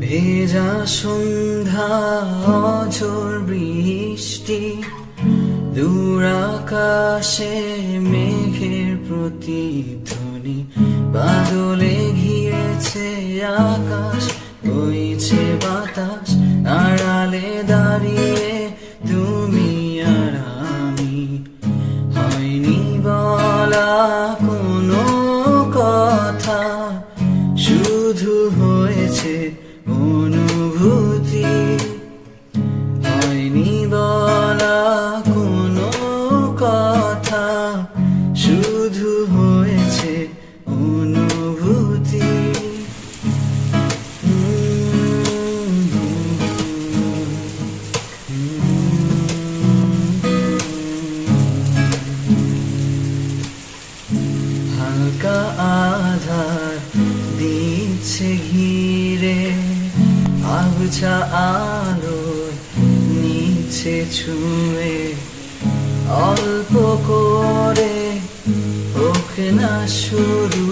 ভেজা সন্ধ্যা অঝোর বৃষ্টি, দূর আকাশে মেঘের প্রতিধ্বনি, বাদলে ঘিরেছে আকাশ, বইছে বাতাস, আড়ালে দাঁড়িয়ে তুমি আর আমি। হয়নি বলা কোনো কথা, শুধু হয়েছে অনুভূতি। হয়নি বলা কোনো কথা, শুধু হয়েছে অনুভূতি। হালকা আধার দিচ্ছে ঘিরে, আবছা আলো নিচে ছুঁয়ে, অল্প করে হোক না শুরু